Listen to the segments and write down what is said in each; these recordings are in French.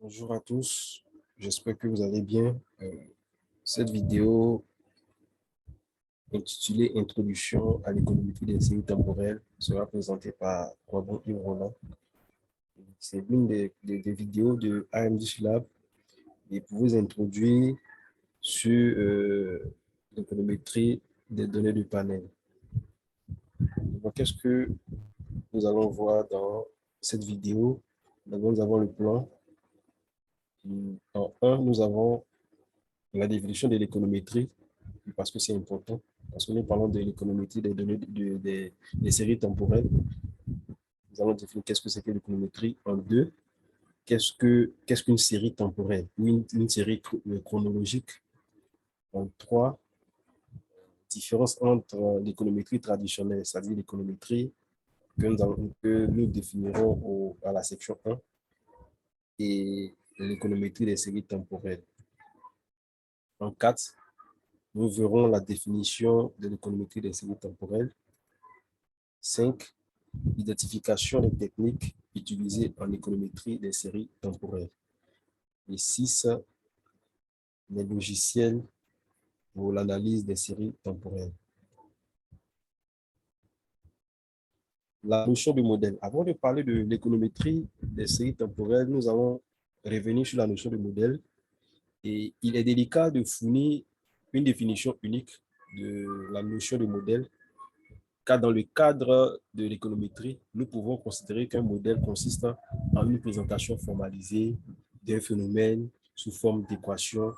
Bonjour à tous, j'espère que vous allez bien. Cette vidéo intitulée Introduction à l'économétrie des séries temporelles sera présentée par Robin Yves Roland. C'est l'une des vidéos de AMD Lab et pour vous introduire sur l'économétrie des données du panel. Donc, qu'est-ce que nous allons voir dans cette vidéo? D'abord, nous avons le plan. En 1, nous avons la définition de l'économétrie, parce que c'est important, parce que nous parlons de l'économétrie des données des séries temporelles. Nous allons définir qu'est-ce que c'est que l'économétrie. En 2, qu'est-ce qu'une série temporelle ou une série chronologique. En 3, différence entre l'économétrie traditionnelle, c'est-à-dire l'économétrie que nous définirons à la section 1 et l'économétrie des séries temporelles. En 4, nous verrons la définition de l'économétrie des séries temporelles. 5, identification des techniques utilisées en économétrie des séries temporelles. Et 6, les logiciels pour l'analyse des séries temporelles. La notion de modèle. Avant de parler de l'économétrie des séries temporelles, nous allons revenir sur la notion de modèle. Et il est délicat de fournir une définition unique de la notion de modèle, car dans le cadre de l'économétrie, nous pouvons considérer qu'un modèle consiste en une présentation formalisée d'un phénomène sous forme d'équation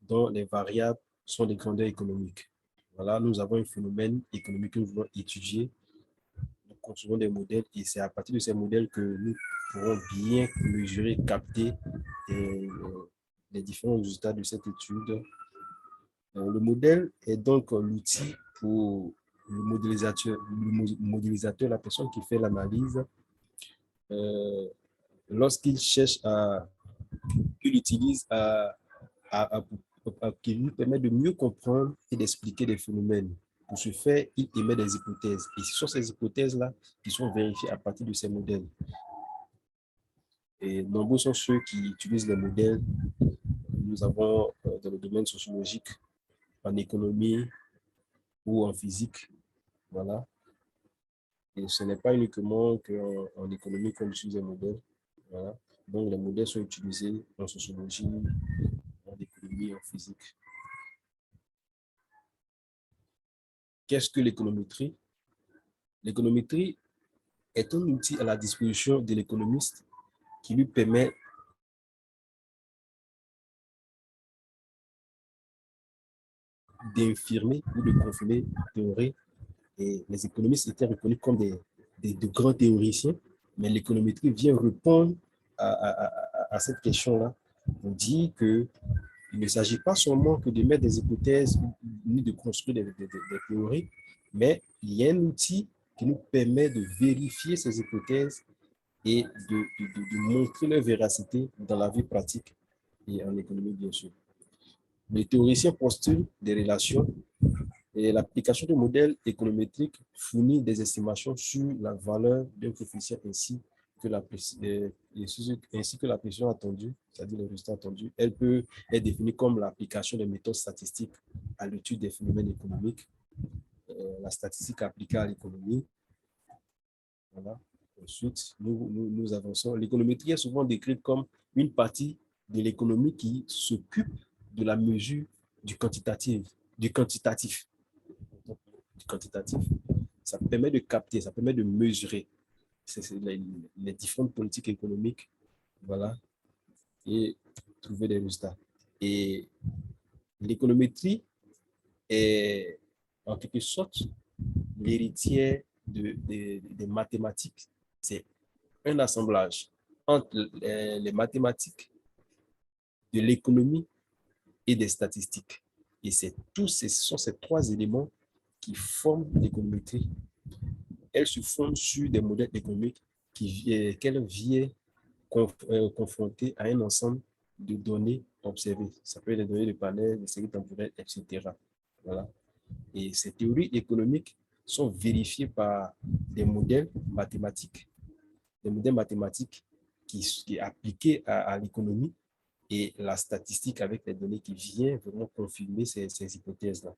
dont les variables sont des grandeurs économiques. Voilà, nous avons un phénomène économique que nous voulons étudier. Nous construisons des modèles et c'est à partir de ces modèles que nous pourrons bien mesurer, capter les différents résultats de cette étude. Le modèle est donc l'outil pour le modélisateur, la personne qui fait l'analyse, lorsqu'il cherche qu'il utilise qui lui permet de mieux comprendre et d'expliquer des phénomènes. Pour ce faire, il émet des hypothèses. Et ce sont ces hypothèses-là qui sont vérifiées à partir de ces modèles. Et nombreux sont ceux qui utilisent les modèles. Nous avons dans le domaine sociologique, en économie ou en physique. Voilà. Et ce n'est pas uniquement qu'en économie qu'on utilise les modèles. Voilà. Donc, les modèles sont utilisés en sociologie, en économie, en physique. Qu'est-ce que l'économétrie? L'économétrie est un outil à la disposition de l'économiste qui lui permet d'infirmer ou de confirmer une théorie. Et les économistes étaient reconnus comme de grands théoriciens, mais l'économétrie vient répondre à cette question-là pour dire qu'il ne s'agit pas seulement que de mettre des hypothèses ni de construire des théories, mais il y a un outil qui nous permet de vérifier ces hypothèses et de montrer leur véracité dans la vie pratique et en économie, bien sûr. Les théoriciens postulent des relations et l'application de modèles économétriques fournit des estimations sur la valeur d'un coefficient ainsi que la pression attendue, c'est-à-dire le résultat attendu. Elle peut être définie comme l'application des méthodes statistiques à l'étude des phénomènes économiques, la statistique appliquée à l'économie. Voilà. Ensuite, nous avançons. L'économétrie est souvent décrite comme une partie de l'économie qui s'occupe de la mesure du quantitatif. Du quantitatif. Du quantitatif. Ça permet de capter, ça permet de mesurer les différentes politiques économiques, voilà, et trouver des résultats. Et l'économétrie est en quelque sorte l'héritière des mathématiques. C'est un assemblage entre les mathématiques, de l'économie et des statistiques. Et ce sont ces trois éléments qui forment l'économétrie. Elle se fonde sur des modèles économiques qu'elle vient confronter à un ensemble de données observées. Ça peut être des données de panel, des séries temporelles, etc. Voilà. Et ces théories économiques sont vérifiées par des modèles mathématiques qui est appliquée à l'économie et la statistique avec les données qui vient vraiment confirmer ces hypothèses-là.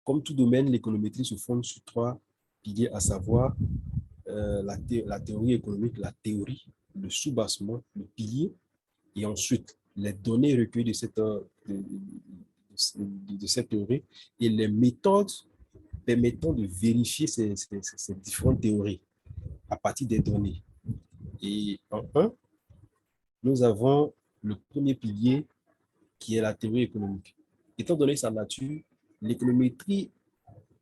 Comme tout domaine, l'économétrie se fonde sur trois piliers, à savoir la théorie économique, la théorie, le soubassement, le pilier, et ensuite les données recueillies de cette théorie et les méthodes permettant de vérifier ces différentes théories à partir des données. Et en un, nous avons le premier pilier qui est la théorie économique. Étant donné sa nature, l'économétrie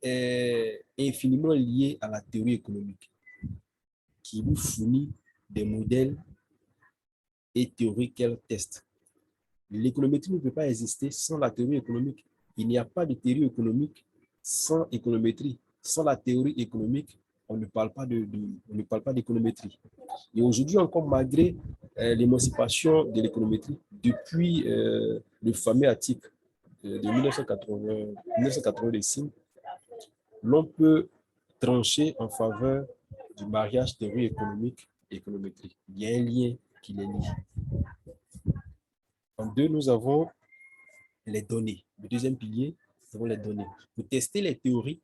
est infiniment liée à la théorie économique qui nous fournit des modèles et théories qu'elle teste. L'économétrie ne peut pas exister sans la théorie économique. Il n'y a pas de théorie économique sans économétrie. Sans la théorie économique, on ne parle pas d'économétrie. Et aujourd'hui encore, malgré l'émancipation de l'économétrie, depuis le fameux article de 1980 l'on peut trancher en faveur du mariage théorie économique et économétrie. Il y a un lien qui les lie. En deux, nous avons les données. Le deuxième pilier, nous avons les données. Pour tester les théories,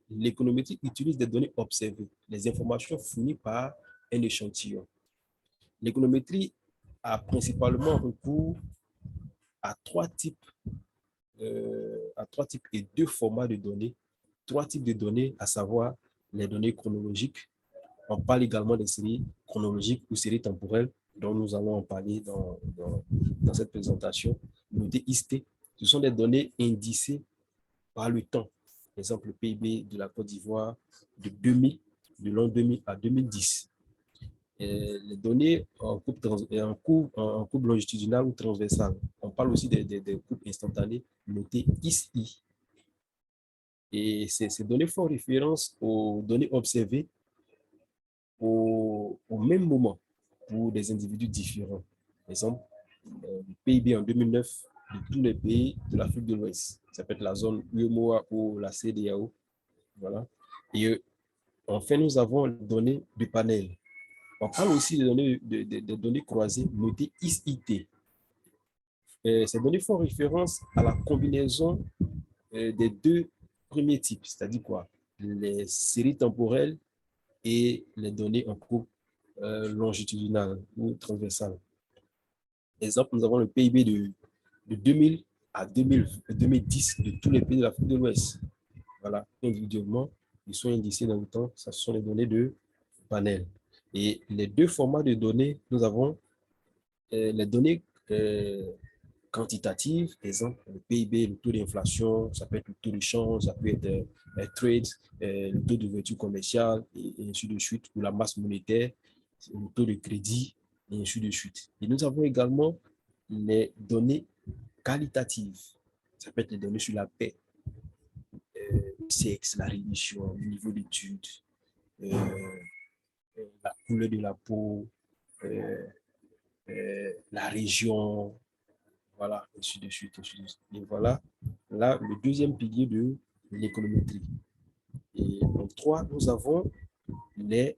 l'économétrie utilise des données observées, les informations fournies par un échantillon. L'économétrie a principalement recours à trois types et deux formats de données. Trois types de données, à savoir les données chronologiques. On parle également des séries chronologiques ou séries temporelles, dont nous allons en parler dans cette présentation. Notez IST, ce sont des données indicées par le temps. Par exemple, le PIB de la Côte d'Ivoire de l'an 2000 à 2010. Les données en coupe longitudinale ou transversale. On parle aussi des coupes instantanées, notées ISI. Et ces données font référence aux données observées au même moment pour des individus différents. Par exemple, le PIB en 2009 de tous les pays de l'Afrique de l'Ouest. Ça peut être la zone UEMOA ou la CEDEAO. Voilà. Et enfin, nous avons les données du panel. On parle aussi des données croisées notées ISIT. Ces données font référence à la combinaison des deux premiers types, c'est-à-dire quoi? Les séries temporelles et les données en coupe longitudinale ou transversale. Exemple, nous avons le PIB de 2000 à 2010 de tous les pays de l'Afrique de l'Ouest. Voilà, individuellement, ils sont indicés dans le temps. Ce sont les données de panel. Et les deux formats de données, nous avons les données quantitatives, exemple, le PIB, le taux d'inflation, ça peut être le taux de change, ça peut être trade, le taux d'ouverture commerciale, et ainsi de suite, ou la masse monétaire, le taux de crédit, et ainsi de suite. Et nous avons également les données qualitatives. Ça peut être les données sur la paix, le sexe, la religion, le niveau d'études, la couleur de la peau, la région, voilà, ainsi de suite, ainsi de suite. Et voilà, là, le deuxième pilier de l'économétrie. Et en trois, nous avons les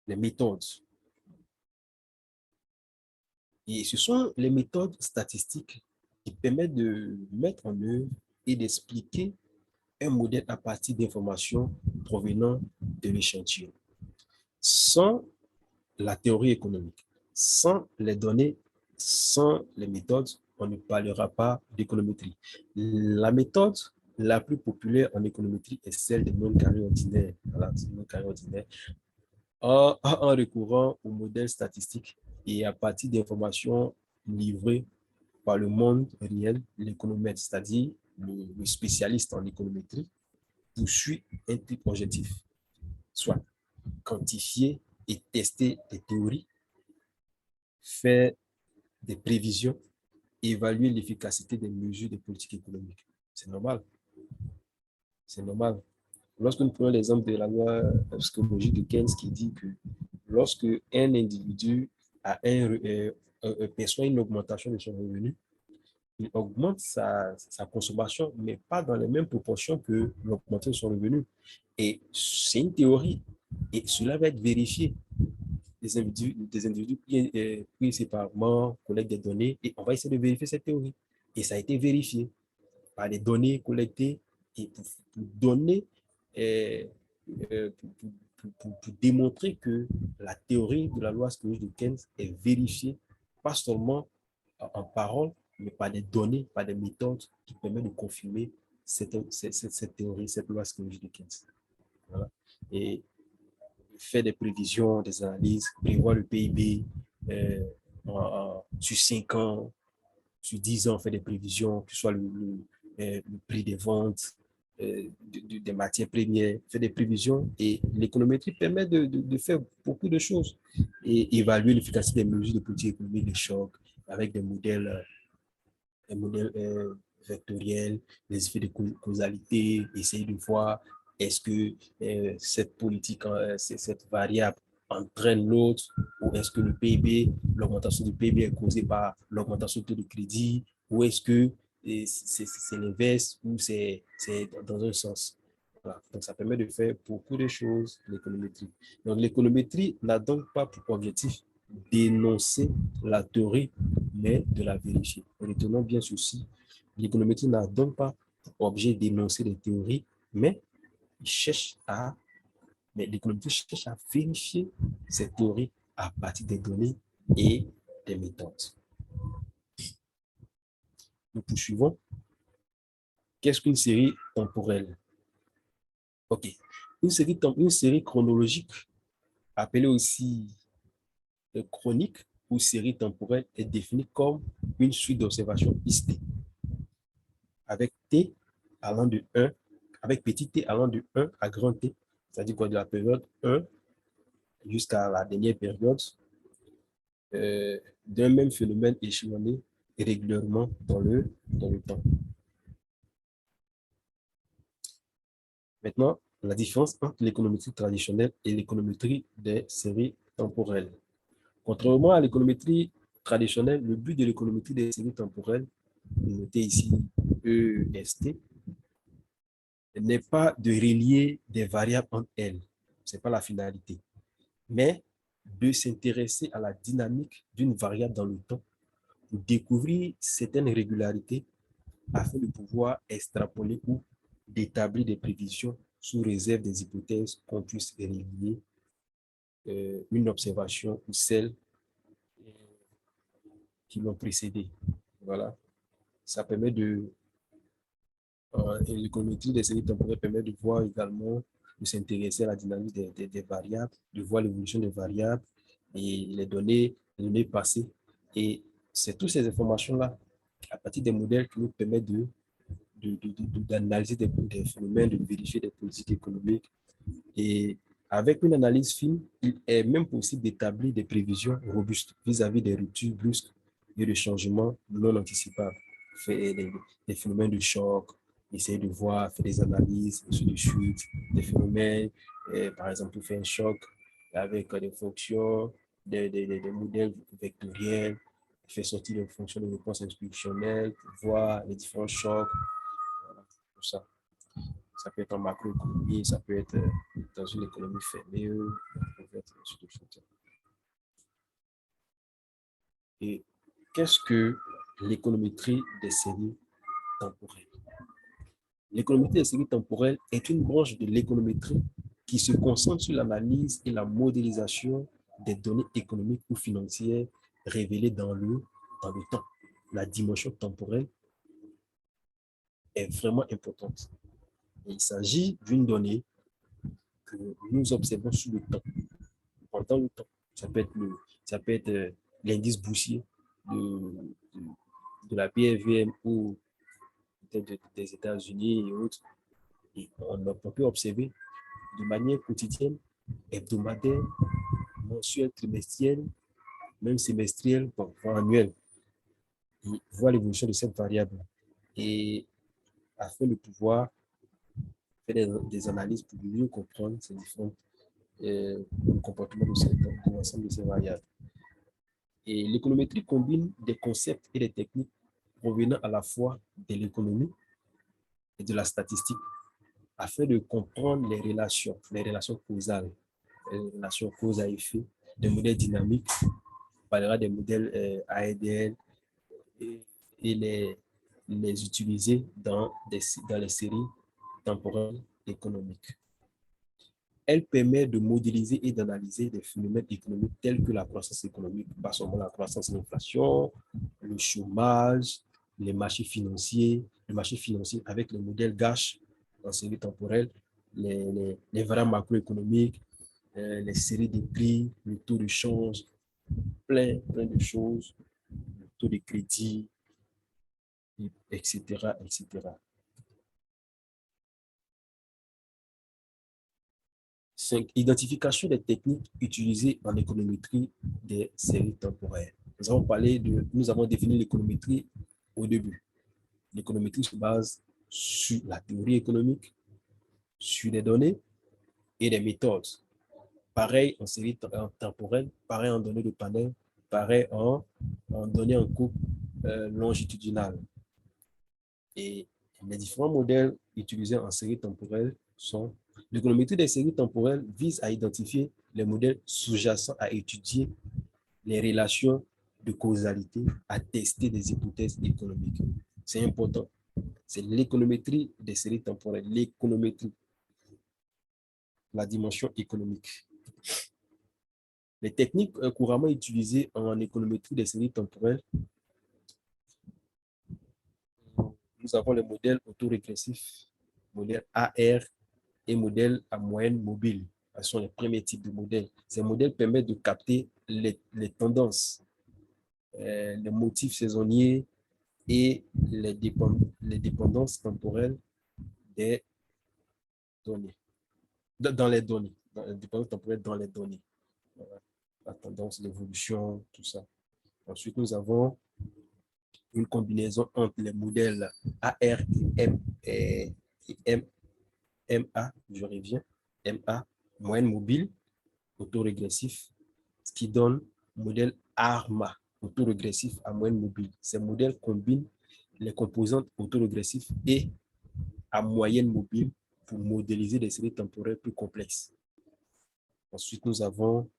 méthodes. Et ce sont les méthodes statistiques qui permettent de mettre en œuvre et d'expliquer un modèle à partir d'informations provenant de l'échantillon. Sans la théorie économique, sans les données, sans les méthodes, on ne parlera pas d'économétrie. La méthode la plus populaire en économétrie est celle des non-carrés ordinaires. Voilà, non-carrés ordinaires. En recourant au modèle statistique et à partir d'informations livrées par le monde réel, l'économètre, c'est-à-dire le spécialiste en économétrie, poursuit un type objectif, soit quantifier et tester des théories, faire des prévisions, évaluer l'efficacité des mesures de politique économique. C'est normal. C'est normal. Lorsque nous prenons l'exemple de la loi psychologique de Keynes qui dit que lorsque un individu perçoit une augmentation de son revenu, il augmente sa consommation, mais pas dans les mêmes proportions que l'augmentation de son revenu. Et c'est une théorie, et cela va être vérifié. des individus pris séparément, collectent des données et on va essayer de vérifier cette théorie. Et ça a été vérifié par les données collectées et pour donner, euh, pour démontrer que la théorie de la loi scolastique de Keynes est vérifiée, pas seulement en parole, mais par des données, par des méthodes qui permettent de confirmer cette théorie, cette loi scolastique de Keynes. Voilà. Et faire des prévisions, des analyses, prévoir le PIB sur 5 ans, sur 10 ans, faire des prévisions, que ce soit le prix des ventes, des matières premières, faire des prévisions. Et l'économétrie permet de faire beaucoup de choses et évaluer l'efficacité des mesures de politique économique, des chocs, avec des modèles vectoriels, les effets de causalité, essayer de voir est-ce que cette politique, cette variable entraîne l'autre, ou est-ce que le PIB, l'augmentation du PIB est causée par l'augmentation du taux de crédit, ou est-ce que c'est l'inverse, ou c'est dans un sens. Voilà. Donc, ça permet de faire beaucoup de choses, l'économétrie. Donc, l'économétrie n'a donc pas pour objectif d'énoncer la théorie, mais de la vérifier. Retenons bien ceci, l'économétrie n'a donc pas pour objet d'énoncer des théories, mais l'économétrie cherche à vérifier ces théories à partir des données et des méthodes. Nous poursuivons. Qu'est-ce qu'une série temporelle? OK. Une série chronologique, appelée aussi chronique ou série temporelle, est définie comme une suite d'observations istées, avec T allant de 1, avec petit t allant de 1 à grand T, c'est-à-dire quoi, de la période 1 jusqu'à la dernière période, d'un même phénomène échelonné régulièrement dans le temps. Maintenant, la différence entre l'économétrie traditionnelle et l'économétrie des séries temporelles. Contrairement à l'économétrie traditionnelle, le but de l'économétrie des séries temporelles, notez ici EST, n'est pas de relier des variables entre elles, ce n'est pas la finalité, mais de s'intéresser à la dynamique d'une variable dans le temps pour découvrir certaines régularités afin de pouvoir extrapoler ou d'établir des prévisions sous réserve des hypothèses qu'on puisse relier une observation ou celle qui l'ont précédé. Voilà. Ça permet et l'économétrie des séries temporelles permet de voir également, de s'intéresser à la dynamique des variables, de voir l'évolution des variables et les données passées. Et c'est toutes ces informations-là, à partir des modèles qui nous permettent d'analyser des phénomènes, de vérifier des politiques économiques. Et avec une analyse fine, il est même possible d'établir des prévisions robustes vis-à-vis des ruptures brusques et des changements non anticipables. Des phénomènes de choc, essayer de voir, faire des analyses, ainsi de suite, des phénomènes, par exemple, pour faire un choc avec des fonctions, des modèles vectoriels, faire sortir des fonctions de réponse instructionnelle, voir les différents chocs, voilà, tout ça. Ça peut être en macroéconomie, ça peut être dans une économie fermée, ça peut être sur des choses. Et qu'est-ce que l'économétrie des séries temporelles? L'économétrie des séries temporelles est une branche de l'économétrie qui se concentre sur l'analyse et la modélisation des données économiques ou financières révélées dans le temps. La dimension temporelle est vraiment importante. Et il s'agit d'une donnée que nous observons sur le temps, pendant le temps. Ça peut être l'indice boursier de la BFVM ou des États-Unis et autres. Et on peut observer de manière quotidienne, hebdomadaire, mensuelle, trimestrielle, même semestrielle, voire annuelle, et voir l'évolution de cette variable. Et afin de pouvoir faire des analyses pour mieux comprendre ces différents comportements de l'ensemble de ces variables. Et l'économétrie combine des concepts et des techniques provenant à la fois de l'économie et de la statistique afin de comprendre les relations causales, les relations cause à effet des modèles dynamiques, on parlera des modèles AEDL et les utiliser dans les séries temporelles économiques. Elle permet de modéliser et d'analyser des phénomènes économiques tels que la croissance économique, pas seulement la croissance et l'inflation, le chômage, les marchés financiers, le marché financier avec le modèle GASH en série temporelle, les variables macroéconomiques, les séries de prix, le taux de change, plein de choses, le taux de crédit, etc., etc. 5. Identification des techniques utilisées en économétrie des séries temporaires. Nous avons défini l'économétrie au début. L'économétrie se base sur la théorie économique, sur des données et des méthodes. Pareil en série temporelle, pareil en données de panel, pareil en données en coupe longitudinale. Et les différents modèles utilisés en série temporelle sont: l'économétrie des séries temporelles vise à identifier les modèles sous-jacents à étudier les relations de causalité, à tester des hypothèses économiques. C'est important. C'est l'économétrie des séries temporelles, l'économétrie, la dimension économique. Les techniques couramment utilisées en économétrie des séries temporelles, nous avons le modèle autorégressif, modèle AR et modèle à moyenne mobile. Ce sont les premiers types de modèles. Ces modèles permettent de capter les tendances, les motifs saisonniers et les dépendances temporelles des données. Dans les données. Les dépendances temporelles dans les données. Voilà. La tendance, l'évolution, tout ça. Ensuite, nous avons une combinaison entre les modèles AR et MA, je reviens, MA, moyenne mobile, autorégressif, ce qui donne modèle ARMA, autorégressif à moyenne mobile. Ces modèles combinent les composantes autorégressives et à moyenne mobile pour modéliser des séries temporelles plus complexes. Ensuite, nous avons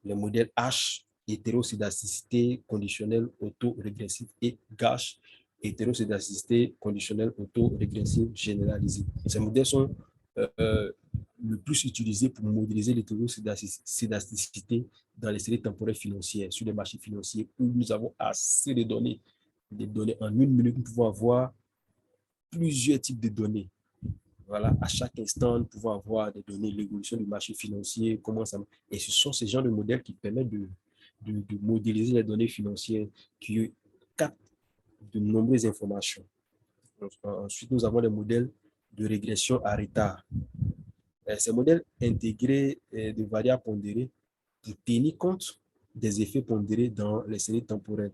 les modèles H, hétéroscédasticité conditionnelle autorégressive, et GASH, hétéroscédasticité conditionnelle autorégressive généralisée. Ces modèles sont le plus utilisés pour modéliser l'hétéroscédasticité dans les séries temporelles financières, sur les marchés financiers où nous avons assez de données. Des données en une minute, nous pouvons avoir plusieurs types de données. Voilà, à chaque instant, nous pouvons avoir des données, l'évolution du marché financier, comment ça. Et ce sont ces genres de modèles qui permettent de modéliser les données financières, qui captent de nombreuses informations. Ensuite, nous avons les modèles de régression à retard. Ces modèles intégrés de variables pondérées pour tenir compte des effets pondérés dans les séries temporelles.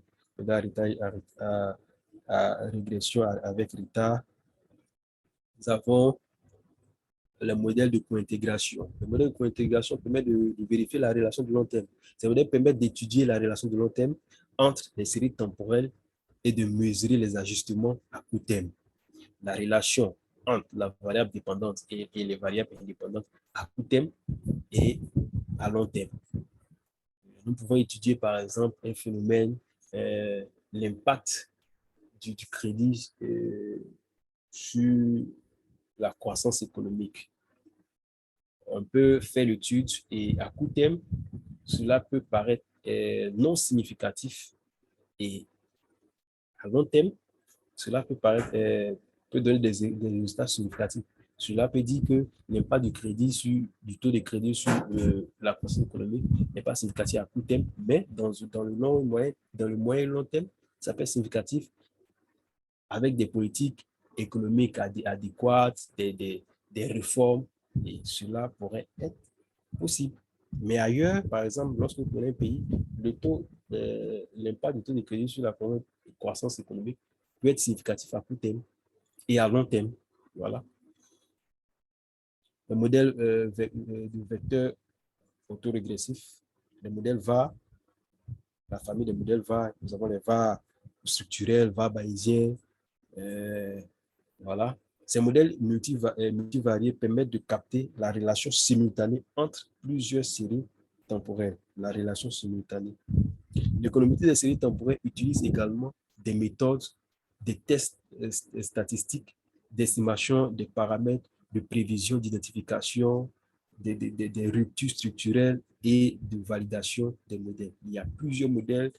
À régression avec retard. Nous avons le modèle de cointégration. Le modèle de cointégration permet de vérifier la relation de long terme. Ces modèles permettent d'étudier la relation de long terme entre les séries temporelles et de mesurer les ajustements à court terme. La relation entre la variable dépendante et les variables indépendantes à court terme et à long terme. Nous pouvons étudier par exemple un phénomène, l'impact du crédit sur la croissance économique. On peut faire l'étude et à court terme, cela peut paraître non significatif, et à long terme, cela peut paraître, peut donner des résultats significatifs. Cela peut dire que l'impact du taux de crédit sur la croissance économique n'est pas significatif à court terme, mais dans le moyen et long terme, ça peut être significatif avec des politiques économiques adéquates, des réformes, et cela pourrait être possible. Mais ailleurs, par exemple, lorsque vous prenez un pays, l'impact du taux de crédit sur la croissance économique peut être significatif à court terme et à long terme. Voilà. Le modèle du vecteur autorégressif, le modèle VAR, la famille des modèles VAR, nous avons les VAR structurels, VAR bayésiens. Voilà. Ces modèles multivariés permettent de capter la relation simultanée entre plusieurs séries temporelle, la relation simultanée. L'économétrie des séries temporelles utilise également des méthodes, des tests statistiques, d'estimation des paramètres, de prévision, d'identification, des ruptures structurelles et de validation des modèles. Il y a plusieurs modèles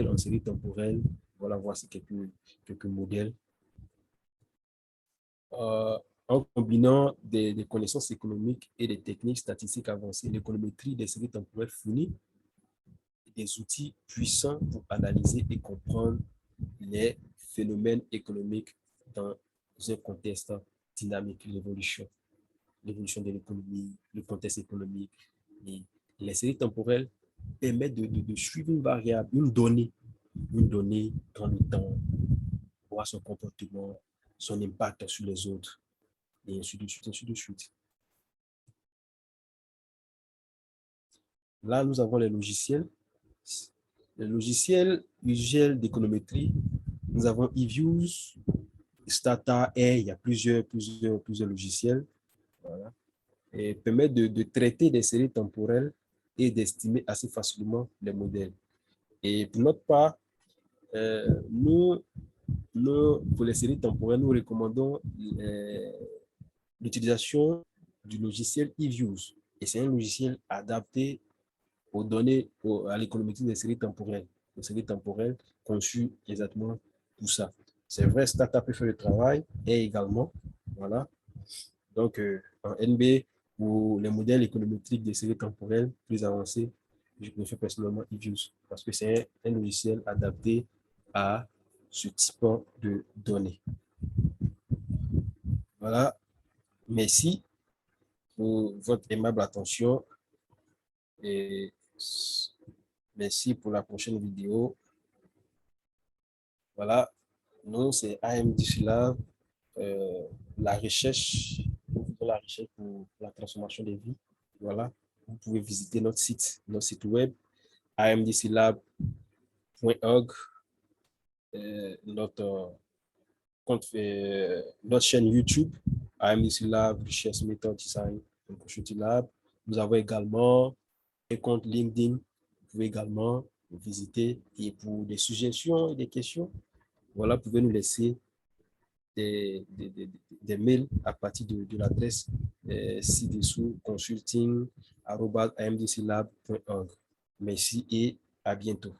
en série temporelle. Voilà, voici quelques modèles. En combinant des connaissances économiques et des techniques statistiques avancées, l'économétrie des séries temporelles fournit des outils puissants pour analyser et comprendre les phénomènes économiques dans un contexte dynamique, l'évolution de l'économie, le contexte économique. Et les séries temporelles permettent de suivre une variable, une donnée dans le temps, voir son comportement, son impact sur les autres, et ainsi de suite, ainsi de suite. Là, nous avons les logiciels. Les logiciels usuels d'économétrie, nous avons eViews, Stata, Air, il y a plusieurs logiciels, voilà, et permettent de traiter des séries temporelles et d'estimer assez facilement les modèles. Et pour notre part, pour les séries temporelles, nous recommandons l'utilisation du logiciel eViews. Et c'est un logiciel adapté aux données, à l'économétrie des séries temporelles. Les séries temporelles conçues exactement pour ça. C'est vrai, Stata peut faire le travail et également, voilà. Donc, en NB, pour les modèles économétriques des séries temporelles plus avancés, je préfère personnellement eViews parce que c'est un logiciel adapté à ce type de données. Voilà. Merci pour votre aimable attention et merci pour la prochaine vidéo. Voilà. Nous, c'est AMDCLab, la recherche pour la transformation des vies. Voilà. Vous pouvez visiter notre site web amdclab.org, notre chaîne YouTube, AMDCLab, Recherche Méthode Design, Lab. Nous avons également un compte LinkedIn. Vous pouvez également visiter. Et pour des suggestions et des questions, voilà, vous pouvez nous laisser des mails à partir de l'adresse ci-dessous consulting@amdclab.org. Merci et à bientôt.